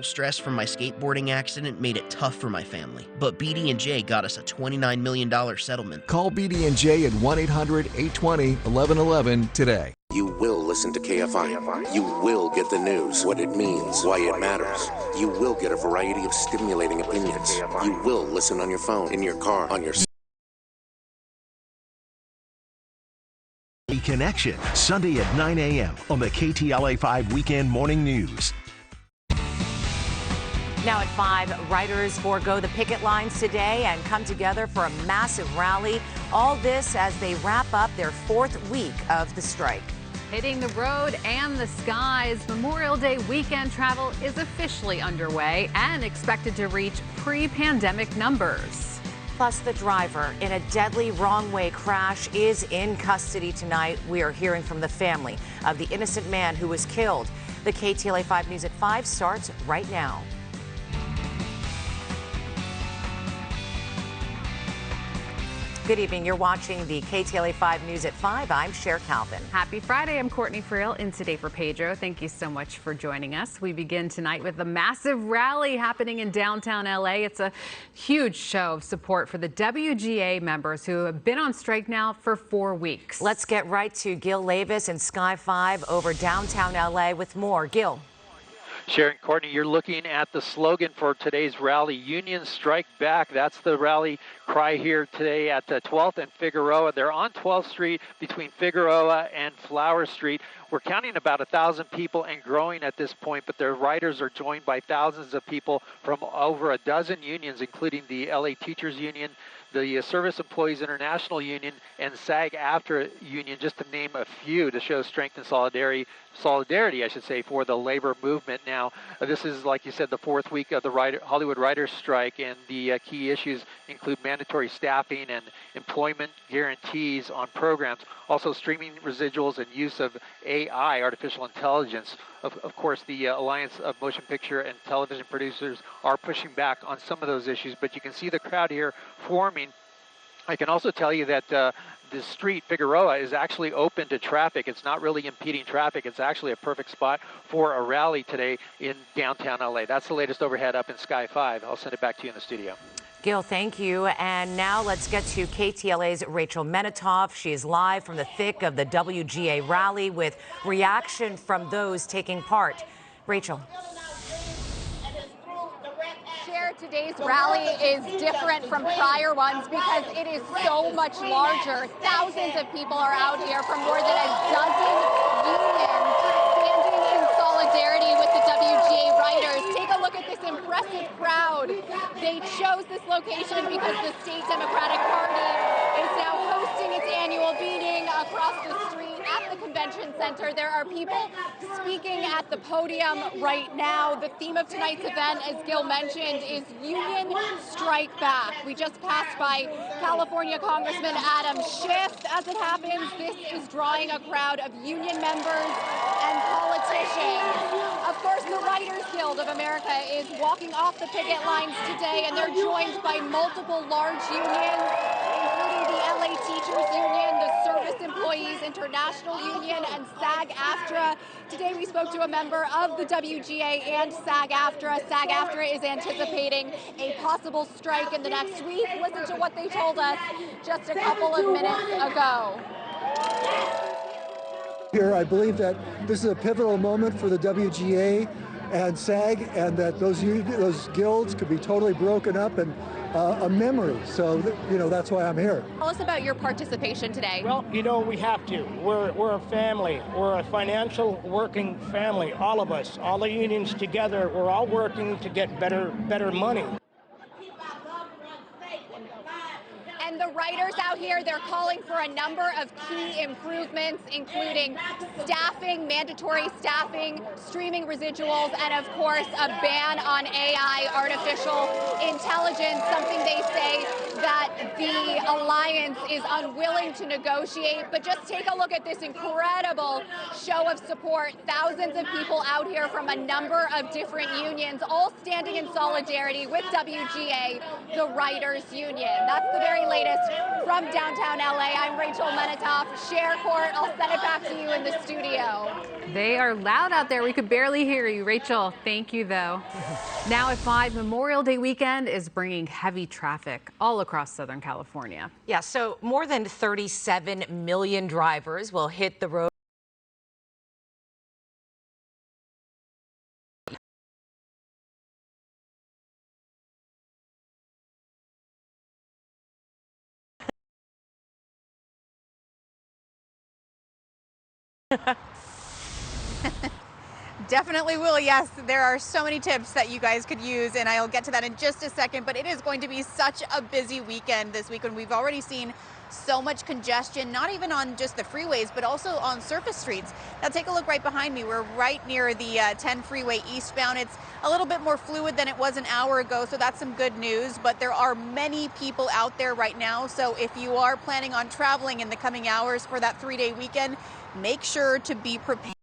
Stress from my skateboarding accident made it tough for my family, but BD&J got us a $29 million settlement. Call BD&J at 1-800-820-1111 today. You will listen to KFI. You will get the news, what it means, why it matters. You will get a variety of stimulating opinions. You will listen on your phone, in your car, on your Connection, Sunday at 9 a.m. on the KTLA 5 Weekend Morning News. Now at 5, writers forego the picket lines today and come together for a massive rally. All this as they wrap up their 4th week of the strike. Hitting the road and the skies, Memorial Day weekend travel is officially underway and expected to reach pre-pandemic numbers. Plus, the driver in a deadly wrong-way crash is in custody tonight. We are hearing from the family of the innocent man who was killed. The KTLA 5 News at 5 starts right now. Good evening. You're watching the KTLA 5 News at 5. I'm Cher Calvin. Happy Friday. I'm Courtney Friel in Today for Pedro. Thank you so much for joining us. We begin tonight with a massive rally happening in downtown LA. It's a huge show of support for the WGA members who have been on strike now for 4 weeks. Let's get right to Gil Levis and Sky 5 over downtown LA with more. Gil. Sharon Courtney, you're looking at the slogan for today's rally, Union Strike Back. That's the rally cry here today at 12th and Figueroa. They're on 12th Street between Figueroa and Flower Street. We're counting about 1,000 people and growing at this point, but their riders are joined by thousands of people from over a dozen unions, including the LA Teachers Union, the Service Employees International Union, and SAG-AFTRA Union, just to name a few, to show strength and solidarity, I should say, for the labor movement. Now, this is, like you said, the 4th week of the Hollywood Writers' Strike, and the key issues include mandatory staffing and employment guarantees on programs, also streaming residuals and use of AI, artificial intelligence. Of course, the Alliance of Motion Picture and Television Producers are pushing back on some of those issues, but you can see the crowd here forming. I can also tell you that the street, Figueroa, is actually open to traffic. It's not really impeding traffic. It's actually a perfect spot for a rally today in downtown LA. That's the latest overhead up in Sky 5. I'll send it back to you in the studio. Gil, thank you. And now let's get to KTLA's Rachel Menitoff. She is live from the thick of the WGA rally with reaction from those taking part. Rachel. Today's rally is different from prior ones because it is so much larger. Thousands of people are out here from more than a dozen unions standing in solidarity with the WGA writers. Take a look at this impressive crowd. They chose this location because the state Democratic Party is now hosting its annual meeting across the street at the convention center. There are people speaking at the podium right now. The theme of tonight's event, as Gil mentioned, is Union Strike Back. We just passed by California Congressman Adam Schiff. As it happens, this is drawing a crowd of union members and politicians. Of course, the Writers Guild of America is walking off the picket lines today, and they're joined by multiple large unions, including the LA Teachers Union, the Service Employees International Union, and SAG-AFTRA. Today we spoke to a member of the WGA and SAG-AFTRA. SAG-AFTRA is anticipating a possible strike in the next week. Listen to what they told us just a couple of minutes ago. Here, I believe that this is a pivotal moment for the WGA and SAG, and that those guilds could be totally broken up and a memory. So, that's why I'm here. Tell us about your participation today. Well, we have to. We're a family. We're a financial working family, all of us, all the unions together. We're all working to get better money. And the writers out here, they're calling for a number of key improvements, including staffing, mandatory staffing, streaming residuals, and of course, a ban on AI, artificial intelligence, something they say that the alliance is unwilling to negotiate. But just take a look at this incredible show of support. Thousands of people out here from a number of different unions, all standing in solidarity with WGA, the Writers Union. That's the very latest From downtown LA, I'm Rachel Menitoff. Share Court, I'll send it back to you in the studio. They are loud out there. We could barely hear you. Rachel, thank you, though. Now at 5, Memorial Day weekend is bringing heavy traffic all across Southern California. Yeah, so more than 37 million drivers will hit the road. Definitely will, yes. There are so many tips that you guys could use, and I'll get to that in just a second, but it is going to be such a busy weekend this weekend. We've already seen so much congestion, not even on just the freeways, but also on surface streets. Now take a look right behind me. We're right near the 10 freeway eastbound. It's a little bit more fluid than it was an hour ago, so that's some good news, but there are many people out there right now. So if you are planning on traveling in the coming hours for that 3-day weekend, make sure to be prepared.